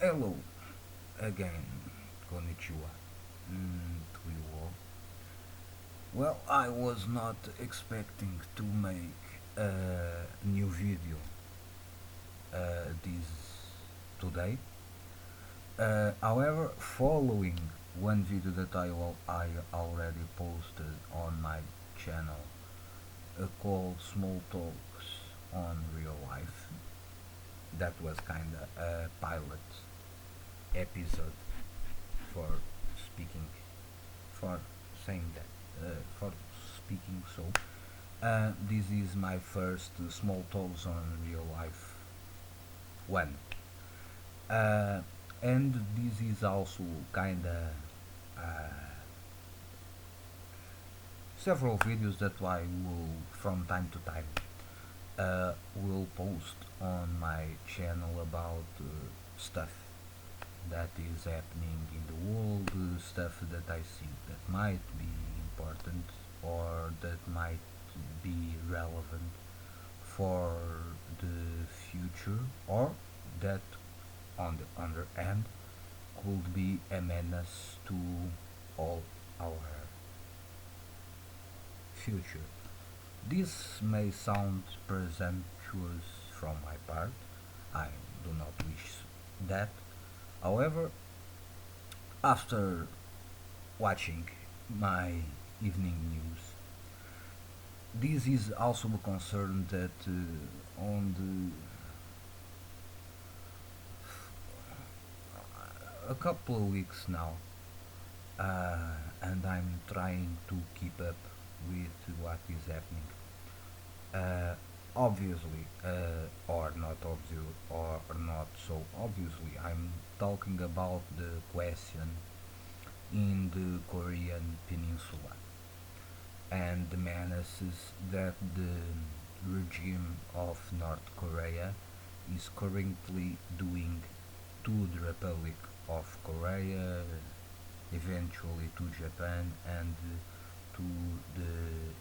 Hello again, konnichiwa. To you all. Well, I was not expecting to make a new video this today. However, following one video that I already posted on my channel called Small Talks on Real Life, that was kinda a pilot episode for speaking, for saying that, for speaking so. This is my first small talks on real life one. Uh, and this is also kinda several videos that I will from time to time will post on my channel about stuff that is happening in the world, stuff that I see that might be important or that might be relevant for the future, or that on the other hand could be a menace to all our future. This may sound presumptuous from my part. I do not wish that. However, after watching my evening news, this is also a concern that on a couple of weeks now, and I'm trying to keep up with what is happening. Obviously, or not obvious, or not so obviously, I'm talking about the question in the Korean Peninsula and the menaces that the regime of North Korea is currently doing to the Republic of Korea, eventually to Japan, and to the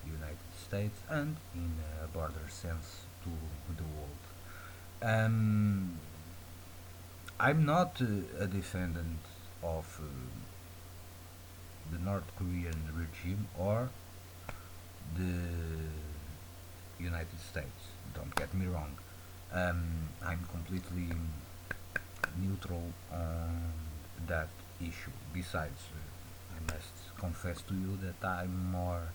United States, and in a broader sense to the world. Um, I'm not a defendant of the North Korean regime or the United States. Don't get me wrong. I'm completely neutral on that issue. Besides, I must confess to you that I'm more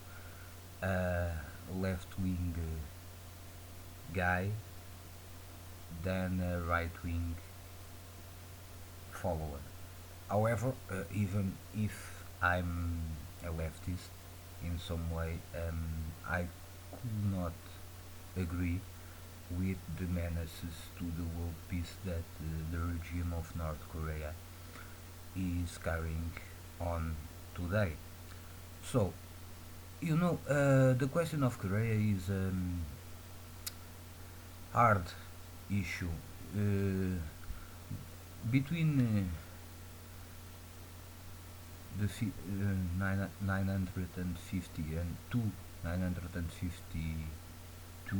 a left-wing guy than a right-wing follower. However, even if I'm a leftist in some way, I could not agree with the menaces to the world peace that the regime of North Korea is carrying on today. So, the question of Korea is hard issue. Between the 950 and 952,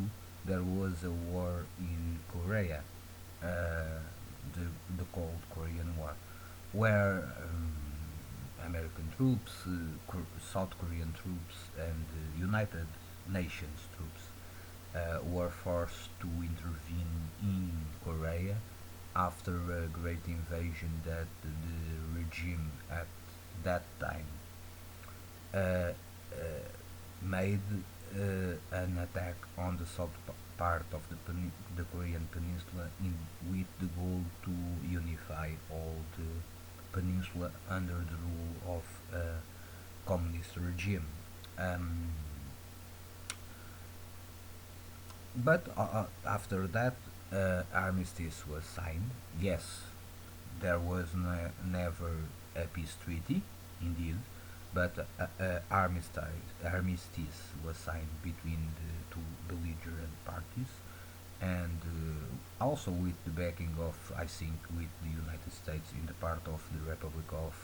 there was a war in Korea, the, the Cold Korean War, where American troops, South Korean troops, and United Nations troops were forced to intervene in Korea after a great invasion that the regime at that time uh, made an attack on the part of the Korean peninsula with the goal to unify all the peninsula under the rule of a communist regime. Um, but after that, armistice was signed. Yes, there was never a peace treaty, indeed, but armistice was signed between the two belligerent parties, and also with the backing of, I think, with the United States in the part of the Republic of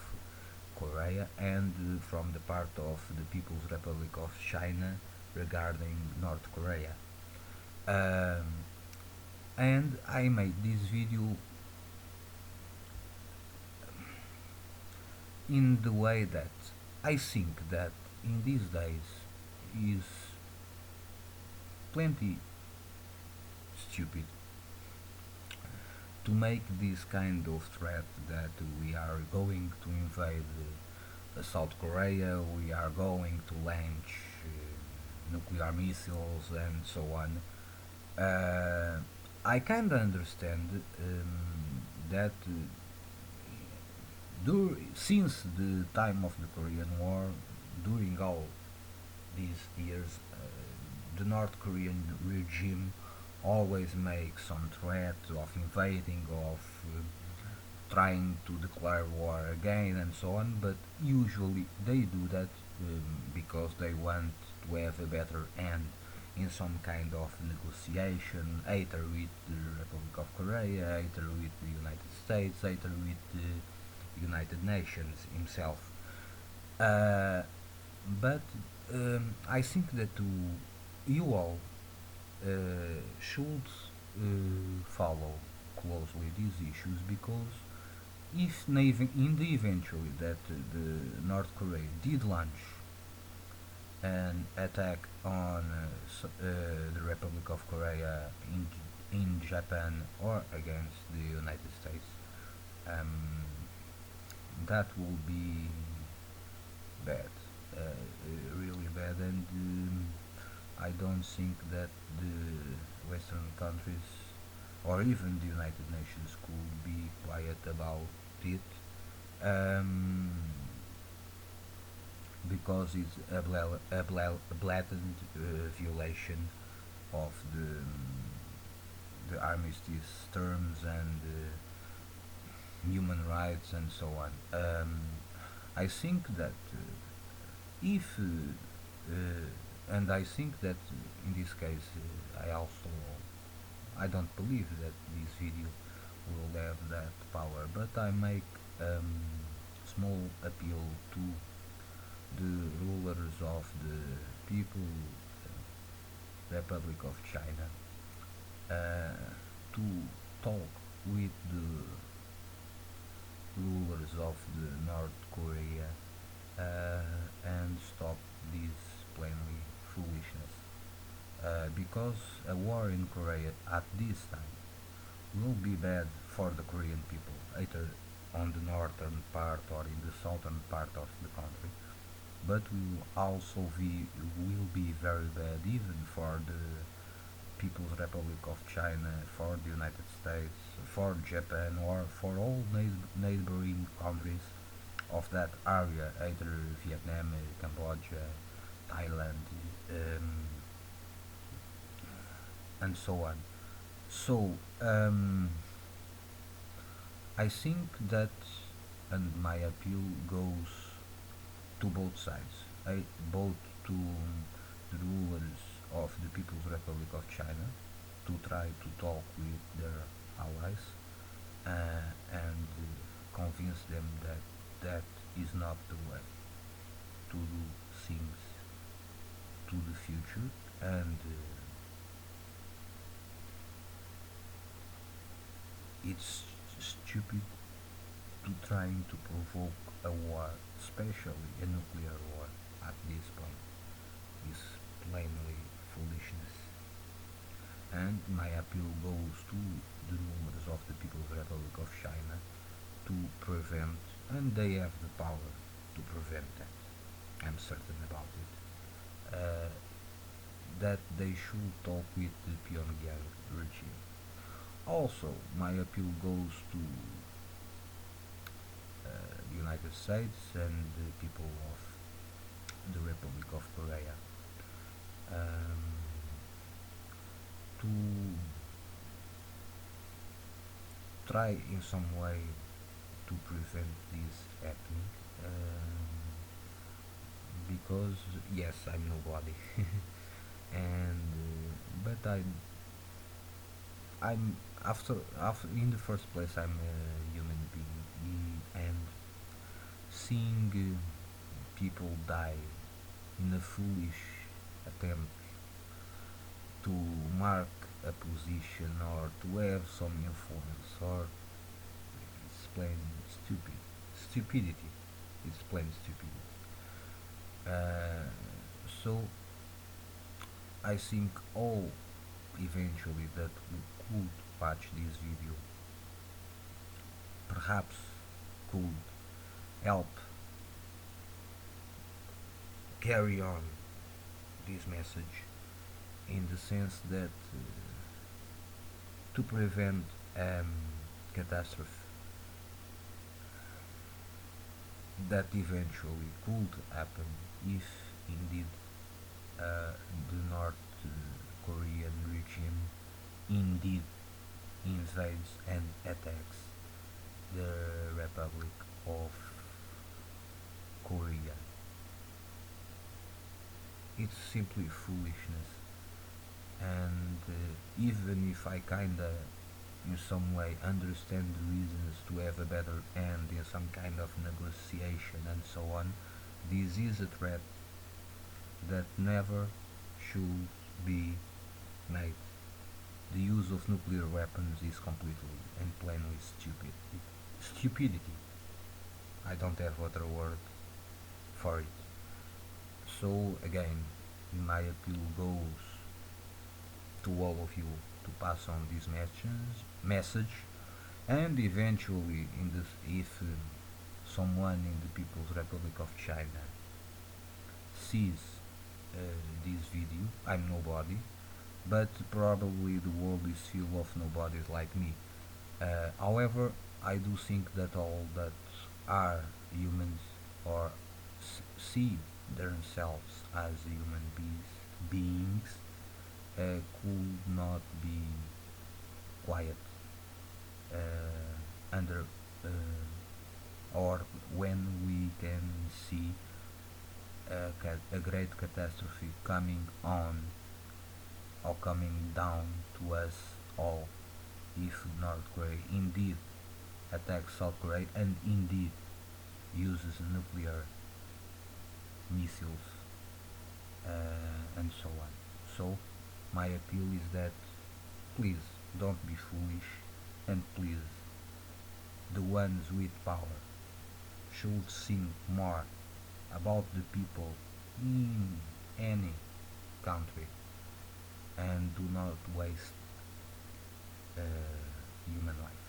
Korea, and from the part of the People's Republic of China regarding North Korea. Um, and I made this video in the way that I think that in these days is plenty stupid to make this kind of threat that we are going to invade South Korea, we are going to launch nuclear missiles and so on. I kind of understand that since the time of the Korean War, during all these years, the North Korean regime always makes some threat of invading, of trying to declare war again, and so on. But usually they do that because they want to have a better end in some kind of negotiation, either with the Republic of Korea, either with the United States, either with the United Nations himself. Uh, but I think that you all should follow closely these issues because if in the eventually that the North Korea did launch an attack on the Republic of Korea in Japan or against the United States, um, that will be bad, really bad, and I don't think that the Western countries or even the United Nations could be quiet about it, um, because it's a blatant violation of the armistice terms and human rights and so on. I think that if and I think that in this case I don't believe that this video will have that power, but I make small appeal to the rulers of the people Republic of China to talk with the rulers of the North Korea and stop this plainly foolishness. Because a war in Korea at this time will be bad for the Korean people, either on the northern part or in the southern part of the country, but will be very bad even for the People's Republic of China, for the United States, for Japan, or for all neighboring countries of that area, either Vietnam, Cambodia, Thailand, um, and so on. So, I think that, and my appeal goes to both sides, both to the rulers of the People's Republic of China to try to talk with their allies and convince them that that is not the way to do things to the future, and it's stupid to trying to provoke a war, especially a nuclear war at this point, is plainly foolishness. And my appeal goes to the rulers of the People's Republic of China to prevent, and they have the power to prevent that. I'm certain about it. That they should talk with the Pyongyang regime. Also, my appeal goes to the United States and the people of the Republic of Korea um, to try in some way to prevent this happening. Because yes, I'm nobody, and but I'm after in the first place I'm a human being, and seeing people die in a foolish attempt to mark a position or to have some influence or it's plain stupidity. It's plain stupid. Uh, so I think all eventually that we could watch this video perhaps could help carry on this message in the sense that to prevent catastrophe that eventually could happen if indeed the North Korean regime indeed invades and attacks the Republic of Korea. It's simply foolishness, and even if I kinda in some way understand the reasons to have a better end in some kind of negotiation and so on, this is a threat that never should be made. The use of nuclear weapons is completely and plainly stupid. Stupidity. I don't have other word for it. So again, my appeal goes to all of you to pass on this message, and eventually, if someone in the People's Republic of China sees this video, I'm nobody, but probably the world is full of nobodies like me. However, I do think that all that are humans or see themselves as human beings could not be quiet under or when we can see a great catastrophe coming on or coming down to us all if North Korea indeed attacks South Korea and indeed uses nuclear missiles and so on. So my appeal is that please don't be foolish, and please the ones with power should think more about the people in any country and do not waste uh, human life.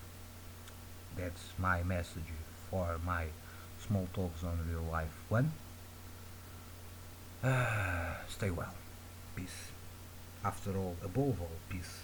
That's my message for my small talks on real life one. Stay well. Peace. After all, above all, peace.